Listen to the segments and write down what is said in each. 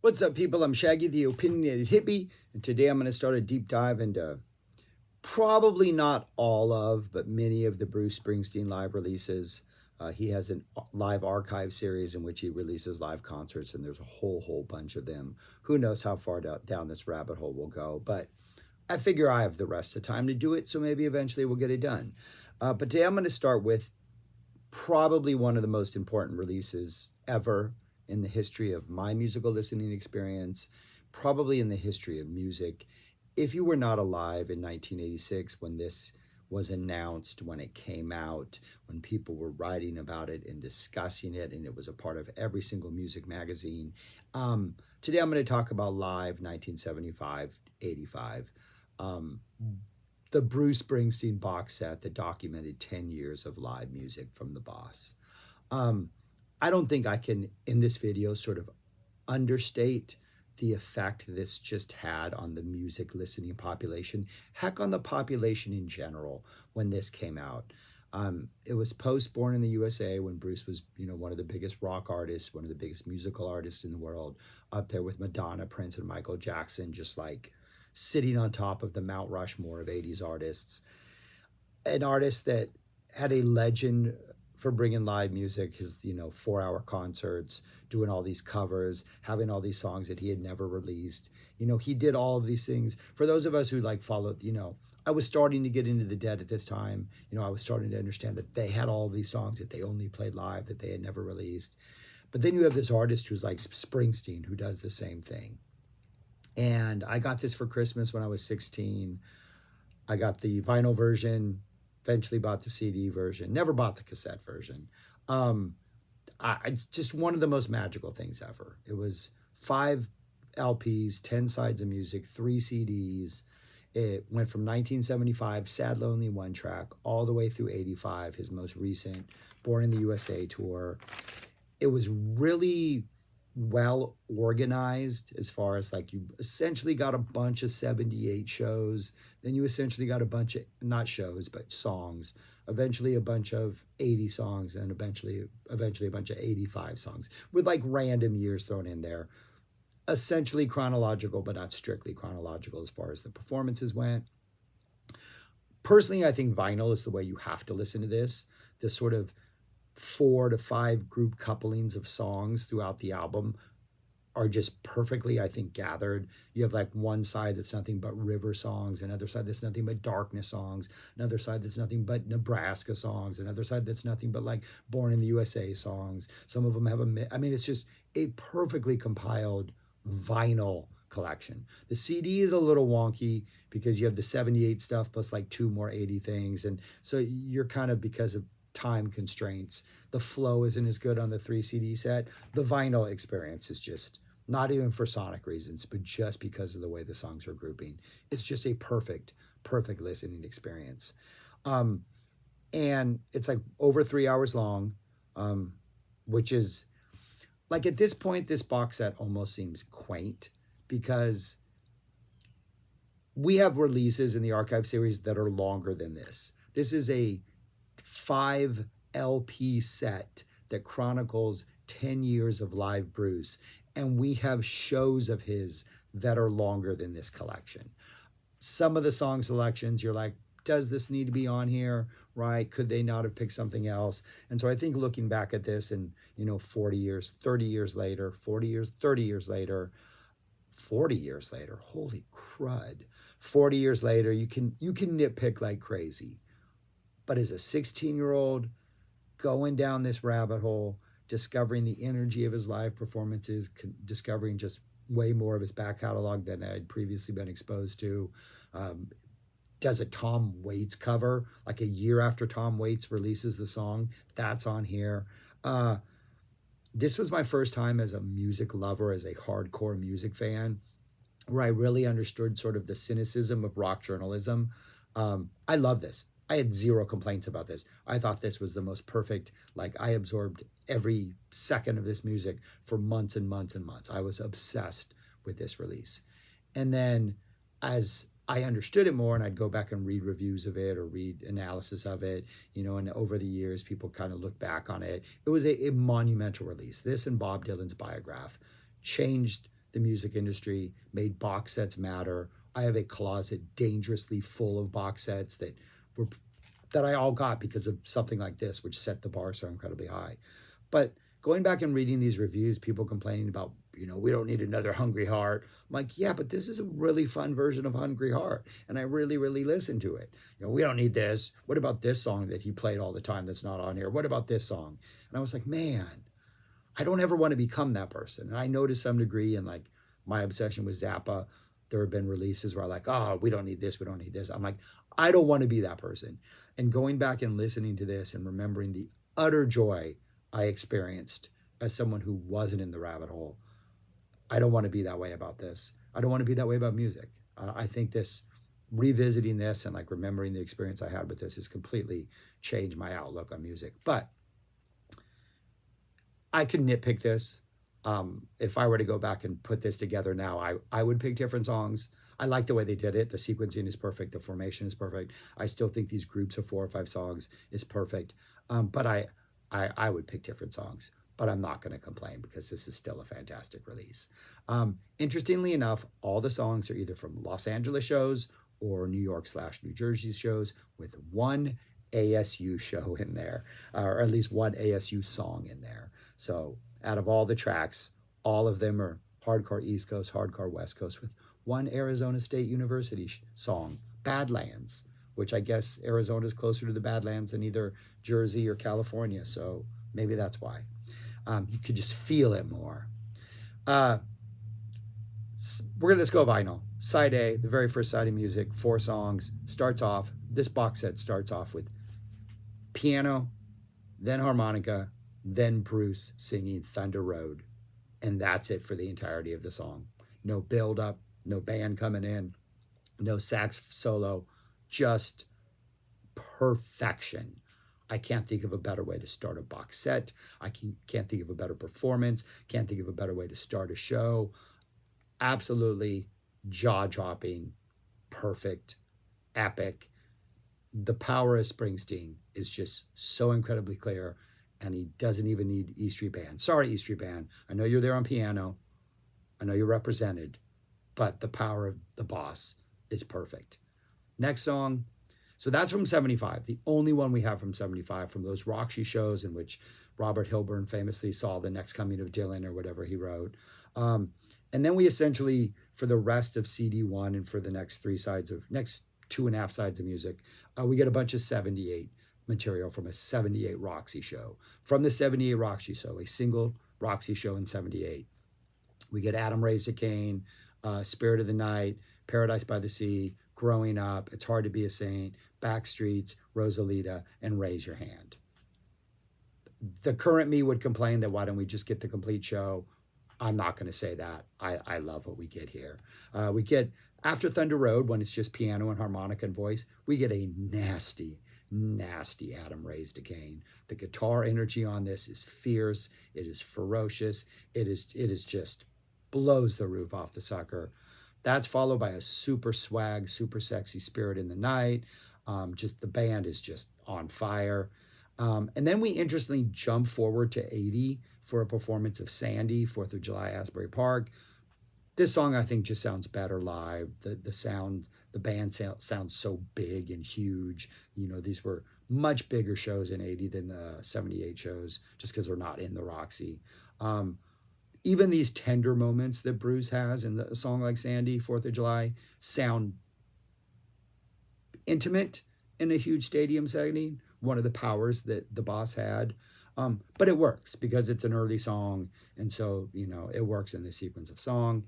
What's up, people? I'm Shaggy, the opinionated hippie, and today I'm going to start a deep dive into probably not all of, but many of the Bruce Springsteen live releases. He has a live archive series in which he releases live concerts, and there's a whole bunch of them. Who knows how far down this rabbit hole we'll go, but I figure I have the rest of the time to do it, so maybe eventually we'll get it done. But today I'm going to start with probably one of the most important releases ever in the history of my musical listening experience, probably in the history of music. If you were not alive in 1986 when this was announced, when it came out, when people were writing about it and discussing it, and it was a part of every single music magazine. Today I'm going to talk about Live 1975 85. The Bruce Springsteen box set that documented 10 years of live music from the boss. I don't think I can, in this video, sort of understate the effect this just had on the music listening population, heck, on the population in general when this came out. It was post Born in the USA, when Bruce was, one of the biggest rock artists, one of the biggest musical artists in the world, up there with Madonna, Prince, and Michael Jackson, just like sitting on top of the Mount Rushmore of 80s artists. An artist that had a legend for bringing live music, his 4-hour concerts, doing all these covers, having all these songs that he had never released. He did all of these things. For those of us who followed, I was starting to get into the Dead at this time. I was starting to understand that they had all of these songs that they only played live, that they had never released. But then you have this artist who's like Springsteen, who does the same thing. And I got this for Christmas when I was 16. I got the vinyl version, eventually bought the CD version, never bought the cassette version. It's just one of the most magical things ever. It was 5 LPs, 10 sides of music, 3 CDs. It went from 1975, Sad Lonely One Track, all the way through 85, his most recent Born in the USA tour. It was really well organized, as far as you essentially got a bunch of 78 shows, then you essentially got a bunch of, not shows, but songs, eventually a bunch of 80 songs, and eventually a bunch of 85 songs, with random years thrown in there. Essentially chronological, but not strictly chronological as far as the performances went. Personally, I think vinyl is the way you have to listen to this sort of 4 to 5 group couplings of songs throughout the album are just perfectly, I think, gathered. You have one side that's nothing but river songs, another side that's nothing but darkness songs, another side that's nothing but Nebraska songs, another side that's nothing but Born in the USA songs. Some of them have it's just a perfectly compiled vinyl collection. The CD is a little wonky because you have the 78 stuff plus 2 more 80 things. And so you're kind of, because of time constraints, the flow isn't as good on the 3 CD set. The vinyl experience is just, not even for sonic reasons, but just because of the way the songs are grouping, it's just a perfect listening experience. And it's over 3 hours long, which is at this point, this box set almost seems quaint, because we have releases in the archive series that are longer than this. This is a 5 LP set that chronicles 10 years of live Bruce, and we have shows of his that are longer than this collection. Some of the song selections, you're like, does this need to be on here, right? Could they not have picked something else? And so I think looking back at this, and 40 years, 30 years later, 40 years, 30 years later, 40 years later, holy crud, 40 years later, you can nitpick like crazy. But as a 16-year-old going down this rabbit hole, discovering the energy of his live performances, discovering just way more of his back catalog than I'd previously been exposed to, does a Tom Waits cover, a year after Tom Waits releases the song, that's on here. This was my first time as a music lover, as a hardcore music fan, where I really understood sort of the cynicism of rock journalism. I love this. I had 0 complaints about this. I thought this was the most perfect. I absorbed every second of this music for months and months and months. I was obsessed with this release. And then as I understood it more, and I'd go back and read reviews of it or read analysis of it, and over the years, people kind of look back on it. It was a monumental release. This and Bob Dylan's Biograph changed the music industry, made box sets matter. I have a closet dangerously full of box sets were that I all got because of something like this, which set the bar so incredibly high. But going back and reading these reviews, people complaining about, we don't need another Hungry Heart. I'm like, yeah, but this is a really fun version of Hungry Heart. And I really, really listened to it. We don't need this. What about this song that he played all the time that's not on here? What about this song? And I was like, man, I don't ever want to become that person. And I know to some degree, and like my obsession with Zappa, there have been releases where I'm like, oh, we don't need this, we don't need this. I'm like, I don't want to be that person. And going back and listening to this and remembering the utter joy I experienced as someone who wasn't in the rabbit hole, I don't want to be that way about this. I don't want to be that way about music. I think revisiting this and like remembering the experience I had with this has completely changed my outlook on music. But I could nitpick this. If I were to go back and put this together now, I would pick different songs. I like the way they did it. The sequencing is perfect. The formation is perfect. I still think these groups of 4 or 5 songs is perfect. But I would pick different songs. But I'm not going to complain because this is still a fantastic release. Interestingly enough, all the songs are either from Los Angeles shows or New York/New Jersey shows with one ASU show in there, or at least one ASU song in there. So out of all the tracks, all of them are hardcore East Coast, hardcore West Coast, with one Arizona State University song, Badlands, which I guess Arizona is closer to the Badlands than either Jersey or California. So maybe that's why. You could just feel it more. Let's go vinyl. Side A, the very first side of music, 4 songs, this box set starts off with piano, then harmonica, then Bruce singing Thunder Road. And that's it for the entirety of the song. No build up, no band coming in, no sax solo, just perfection. I can't think of a better way to start a box set. I can't think of a better performance. Can't think of a better way to start a show. Absolutely jaw-dropping, perfect, epic. The power of Springsteen is just so incredibly clear, and he doesn't even need E Street Band. Sorry, E Street Band. I know you're there on piano. I know you're represented, but the power of the boss is perfect. Next song. So that's from 75, the only one we have from 75, from those Roxy shows in which Robert Hilburn famously saw The Next Coming of Dylan or whatever he wrote. And then we essentially, for the rest of CD1 and for the next 2.5 sides of music, we get a bunch of 78 material from a 78 Roxy show. From the 78 Roxy show, a single Roxy show in 78, we get Adam Raised a Cain, Spirit of the Night, Paradise by the Sea, Growing Up, It's Hard to Be a Saint, Backstreets, Rosalita, and Raise Your Hand. The current me would complain that why don't we just get the complete show? I'm not going to say that. I love what we get here. We get, after Thunder Road, when it's just piano and harmonica and voice, we get a nasty, nasty Adam Raised a Cain. The guitar energy on this is fierce. It is ferocious. It is just blows the roof off the sucker. That's followed by a super swag, super sexy Spirit in the Night. Just the band is just on fire. And then we interestingly jump forward to 80 for a performance of Sandy, 4th of July, Asbury Park. This song, I think, just sounds better live. The band sounds so big and huge. These were much bigger shows in 80 than the 78 shows, just because we're not in the Roxy. Even these tender moments that Bruce has in a song like Sandy, 4th of July, sound intimate in a huge stadium setting, one of the powers that the boss had. But it works because it's an early song, and so, it works in the sequence of song.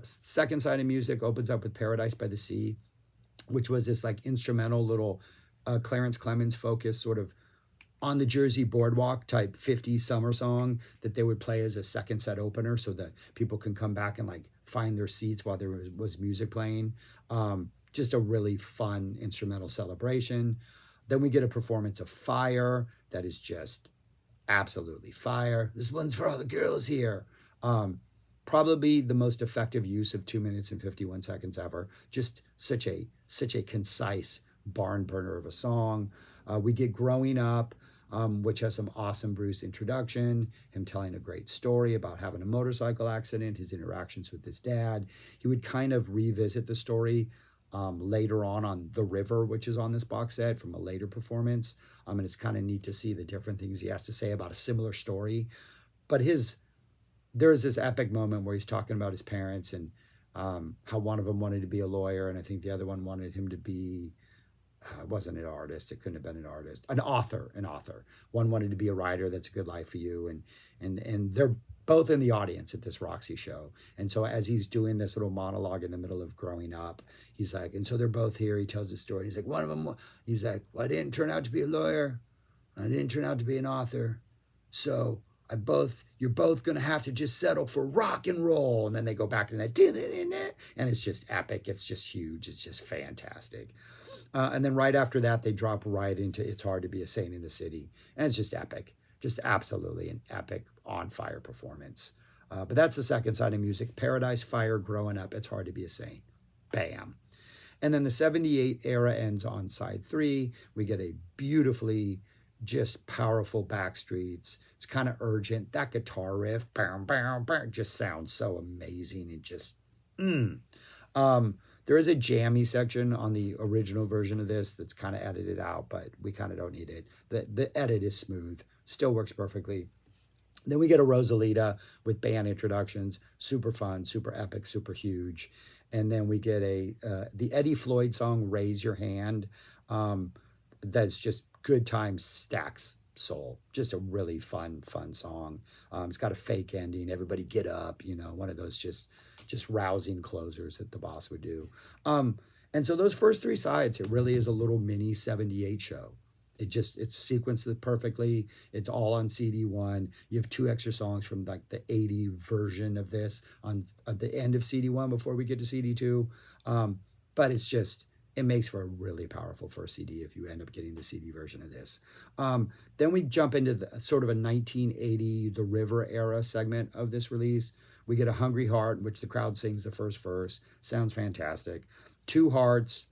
Second side of music opens up with Paradise by the Sea, which was this like instrumental little Clarence Clemens focused sort of on the Jersey boardwalk type 50s summer song that they would play as a second set opener so that people can come back and like find their seats while there was music playing. Just a really fun instrumental celebration. Then we get a performance of Fire that is just absolutely fire. This one's for all the girls here. Probably the most effective use of 2 minutes and 51 seconds ever. Just such a concise barn burner of a song. We get Growing Up, which has some awesome Bruce introduction, him telling a great story about having a motorcycle accident, his interactions with his dad. He would kind of revisit the story later on The River, which is on this box set from a later performance. And it's kind of neat to see the different things he has to say about a similar story. But there's this epic moment where he's talking about his parents and how one of them wanted to be a lawyer, and I think the other one wanted him to be, it wasn't an artist, it couldn't have been an artist, an author. One wanted to be a writer. That's a good life for you. And they're both in the audience at this Roxy show. And so as he's doing this little monologue in the middle of growing up, he's like, and so they're both here. He tells the story. He's like, one of them, he's like, well, I didn't turn out to be a lawyer. I didn't turn out to be an author. So you're both going to have to just settle for rock and roll. And then they go back to that, and it's just epic. It's just huge. It's just fantastic. And then right after that, they drop right into It's Hard to Be a Saint in the City. And it's just epic. Just absolutely an epic on fire performance. But that's the second side of music. Paradise Fire, Growing Up, It's Hard to Be a Saint. Bam. And then the 78 era ends on side 3. We get a beautifully just powerful Backstreets. It's kind of urgent. That guitar riff, bam, bam, bam, just sounds so amazing. It just, there is a jammy section on the original version of this that's kind of edited out, but we kind of don't need it. The edit is smooth, still works perfectly. Then we get a Rosalita with band introductions, super fun, super epic, super huge. And then we get the Eddie Floyd song, Raise Your Hand. That's just good times, stacks soul. Just a really fun song. It's got a fake ending. Everybody get up, one of those just rousing closers that the boss would do. And so those first 3 sides, it really is a little mini 78 show. It's sequenced perfectly. It's all on CD1. You have 2 extra songs from like the 80 version of this at the end of CD1 before we get to CD2. But it makes for a really powerful first CD if you end up getting the CD version of this. Then we jump into sort of a 1980 The River era segment of this release. We get A Hungry Heart, in which the crowd sings the first verse. Sounds fantastic. 2 Hearts.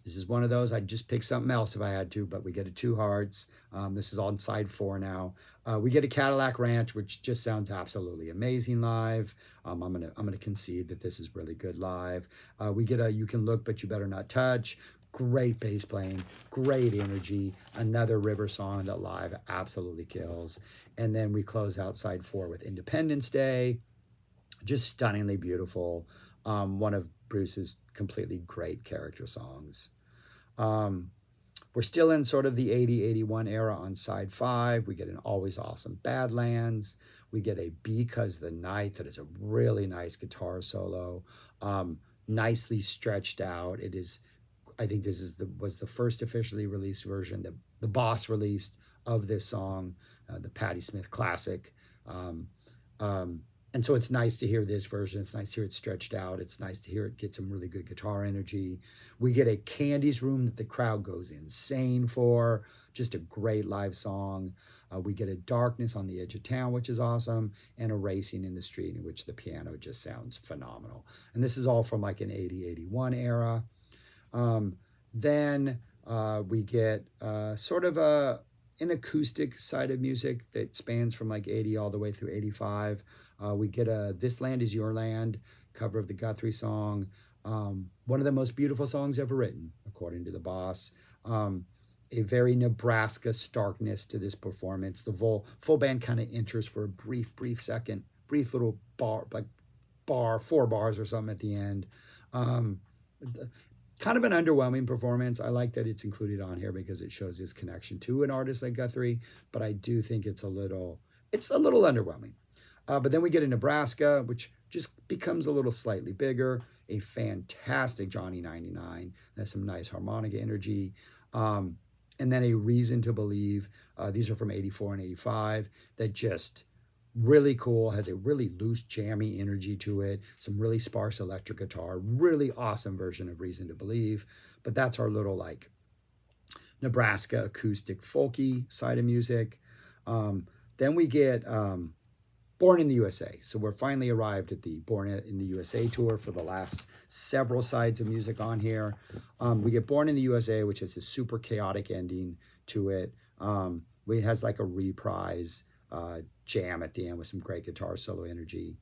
This is one of those. I'd just pick something else if I had to, but we get a 2 Hearts. This is on side 4 now. We get a Cadillac Ranch, which just sounds absolutely amazing live. I'm gonna concede that this is really good live. We get a You Can Look But You Better Not Touch. Great bass playing, great energy. Another River song that live absolutely kills. And then we close out side 4 with Independence Day. Just stunningly beautiful. One of Bruce's completely great character songs. We're still in sort of the 80-81 era on side 5. We get an Always Awesome Badlands. We get a Because the Night that is a really nice guitar solo, nicely stretched out. It is, I think this was the first officially released version that the Boss released of this song, the Patti Smith classic. And so it's nice to hear this version. It's nice to hear it stretched out. It's nice to hear it get some really good guitar energy. We get a Candy's Room that the crowd goes insane for. Just a great live song. We get a Darkness on the Edge of Town, which is awesome, and a Racing in the Street, in which the piano just sounds phenomenal. And this is all from like an 80-81 era. Then we get sort of an acoustic side of music that spans from like 80 all the way through 85. We get a This Land Is Your Land cover of the Guthrie song. One of the most beautiful songs ever written, according to the Boss. A very Nebraska starkness to this performance. The full band kind of enters for a brief second, brief little bar, 4 bars or something at the end. Kind of an underwhelming performance. I like that it's included on here because it shows his connection to an artist like Guthrie, but I do think it's a little underwhelming. But then we get a Nebraska, which just becomes a little slightly bigger. A fantastic Johnny 99. That's some nice harmonica energy. And then a Reason to Believe. These are from 84 and 85. That just really cool, has a really loose, jammy energy to it. Some really sparse electric guitar. Really awesome version of Reason to Believe. But that's our little like Nebraska acoustic folky side of music. Then we get Born in the USA. So we're finally arrived at the Born in the USA tour for the last several sides of music on here. We get Born in the USA, which has a super chaotic ending to it. It has like a reprise jam at the end with some great guitar solo energy.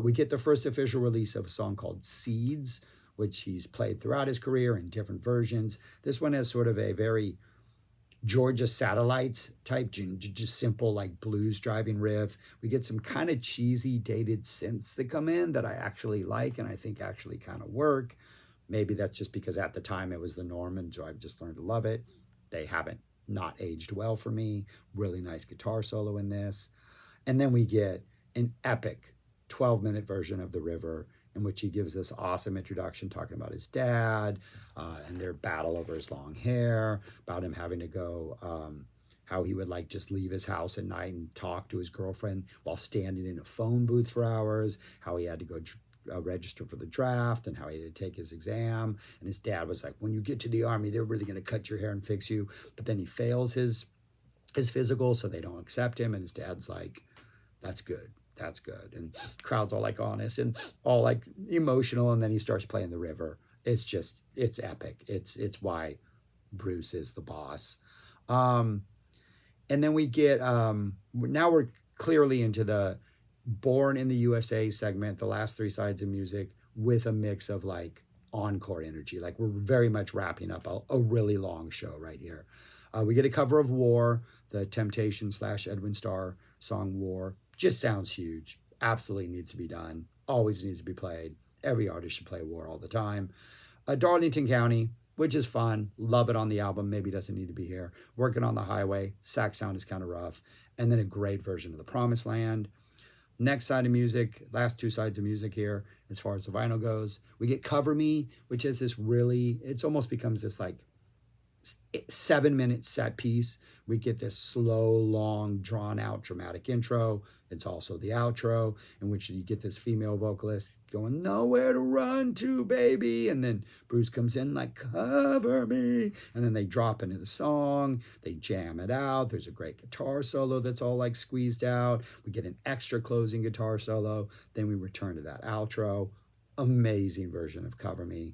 We get the first official release of a song called Seeds, which he's played throughout his career in different versions. This one has sort of a very Georgia Satellites type, just simple like blues driving riff. We get some kind of cheesy dated synths that come in that I actually like and I think actually kind of work. Maybe that's just because at the time it was the norm and so I've just learned to love it. They haven't not aged well for me. Really nice guitar solo in this. And then we get an epic 12-minute version of The River in which he gives this awesome introduction talking about his dad and their battle over his long hair, about him having to go, how he would like just leave his house at night and talk to his girlfriend while standing in a phone booth for hours, how he had to go register for the draft and how he had to take his exam. And his dad was like, when you get to the Army, they're really going to cut your hair and fix you. But then he fails his physical, so they don't accept him. And his dad's like, that's good. That's good. And crowd's all like honest and all like emotional. And then he starts playing The River. It's epic. It's why Bruce is the boss. And then we get, now we're clearly into the Born in the USA segment, the last three sides of music with a mix of like encore energy. Like we're very much wrapping up a really long show right here. We get a cover of War, the Temptation / Edwin Starr song War. Just sounds huge. Absolutely needs to be done. Always needs to be played. Every artist should play War all the time. Darlington County, which is fun. Love it on the album. Maybe doesn't need to be here. Working on the Highway. Sax sound is kind of rough. And then a great version of The Promised Land. Next side of music, last two sides of music here, as far as the vinyl goes. We get Cover Me, which is this really, it's almost becomes this like 7-minute set piece. We get this slow, long, drawn out dramatic intro. It's also the outro in which you get this female vocalist going, nowhere to run to, baby. And then Bruce comes in like, cover me. And then they drop into the song. They jam it out. There's a great guitar solo that's all like squeezed out. We get an extra closing guitar solo. Then we return to that outro. Amazing version of Cover Me.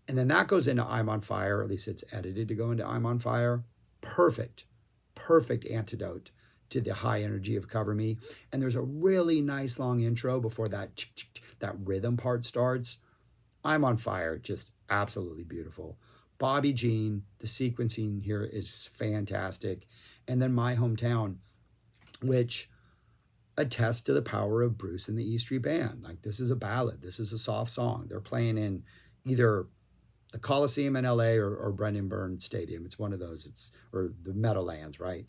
And then that goes into I'm on Fire, or at least it's edited to go into I'm on Fire. Perfect antidote to the high energy of Cover Me. And there's a really nice long intro before that rhythm part starts. I'm on Fire, just absolutely beautiful. Bobby Jean, the sequencing here is fantastic. And then My Hometown, which attests to the power of Bruce and the E Street Band. Like this is a ballad. This is a soft song. They're playing in either the Coliseum in LA or Brendan Byrne Stadium. It's one of those. Or the Meadowlands, right?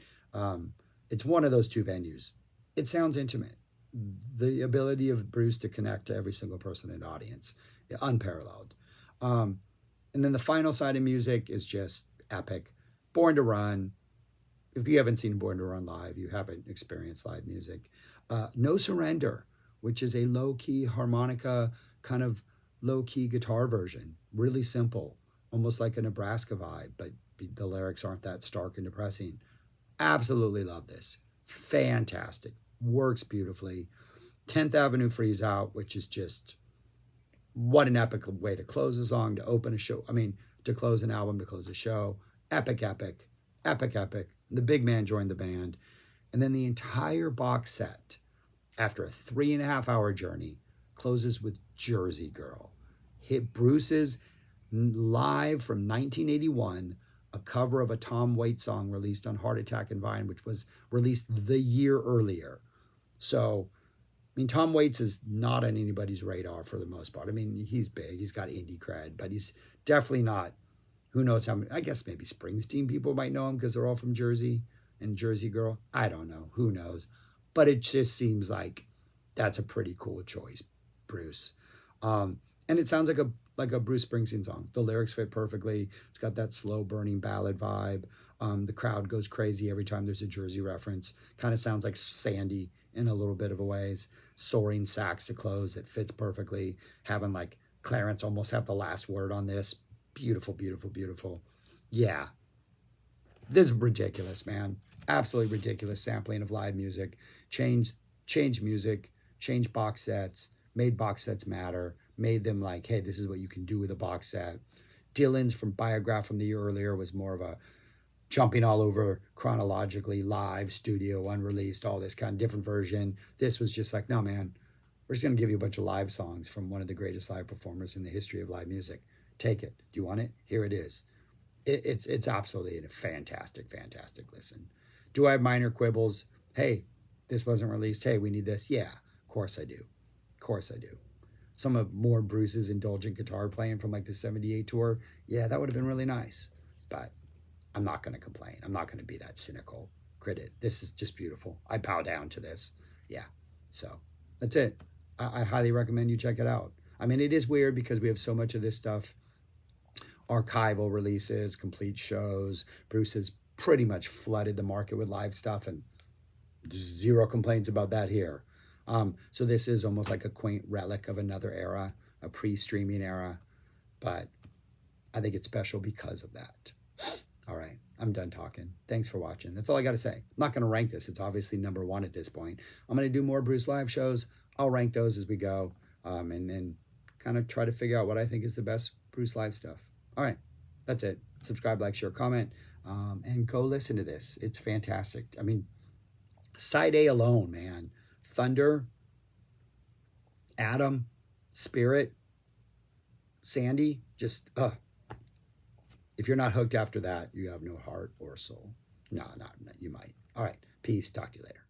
It's one of those two venues. It sounds intimate. The ability of Bruce to connect to every single person in the audience, unparalleled. And then the final side of music is just epic. Born to Run. If you haven't seen Born to Run live, you haven't experienced live music. No Surrender, which is a low-key harmonica, kind of low-key guitar version. Really simple, almost like a Nebraska vibe, but the lyrics aren't that stark and depressing. Absolutely love this. Fantastic. Works beautifully. 10th Avenue Freeze Out, which is just what an epic way to close a song, to open a show. I mean, to close an album, to close a show. Epic. The big man joined the band. And then the entire box set, after a 3.5-hour journey, closes with Jersey Girl. Hit Bruce's live from 1981, a cover of a Tom Waits song released on Heart Attack and Vine, which was released the year earlier. So, I mean, Tom Waits is not on anybody's radar for the most part. I mean, he's big, he's got indie cred, but he's definitely not, who knows how many, I guess maybe Springsteen people might know him because they're all from Jersey and Jersey Girl. I don't know, who knows? But it just seems like that's a pretty cool choice, Bruce. And it sounds like a Bruce Springsteen song. The lyrics fit perfectly. It's got that slow burning ballad vibe. The crowd goes crazy every time there's a Jersey reference. Kind of sounds like Sandy in a little bit of a ways. Soaring sax to close. It fits perfectly. Having like Clarence almost have the last word on this. Beautiful. Yeah. This is ridiculous, man. Absolutely ridiculous sampling of live music. Change music. Change box sets. Made box sets matter. Made them like, hey, this is what you can do with a box set. Dylan's from Biograph from the year earlier was more of a jumping all over chronologically, live, studio, unreleased, all this kind of different version. This was just like, no, man, we're just going to give you a bunch of live songs from one of the greatest live performers in the history of live music. Take it. Do you want it? Here it is. It's absolutely a fantastic, fantastic listen. Do I have minor quibbles? Hey, this wasn't released. Hey, we need this. Yeah, of course I do. Of course I do. Some of more Bruce's indulgent guitar playing from like the 78 tour. Yeah, that would have been really nice. But I'm not going to complain. I'm not going to be that cynical critic. This is just beautiful. I bow down to this. Yeah. So that's it. I highly recommend you check it out. I mean, it is weird because we have so much of this stuff, archival releases, complete shows. Bruce has pretty much flooded the market with live stuff, and zero complaints about that here. So this is almost like a quaint relic of another era, a pre-streaming era, but I think it's special because of that. All right, I'm done talking. Thanks for watching. That's all I got to say. I'm not going to rank this. It's obviously number one at this point. I'm going to do more Bruce live shows. I'll rank those as we go, and then kind of try to figure out what I think is the best Bruce live stuff. All right, that's it. Subscribe, like, share, comment, and go listen to this. It's fantastic. I mean, side A alone, man. Thunder, Atom, Spirit, Sandy, just, if you're not hooked after that, you have no heart or soul. No, you might. All right, peace. Talk to you later.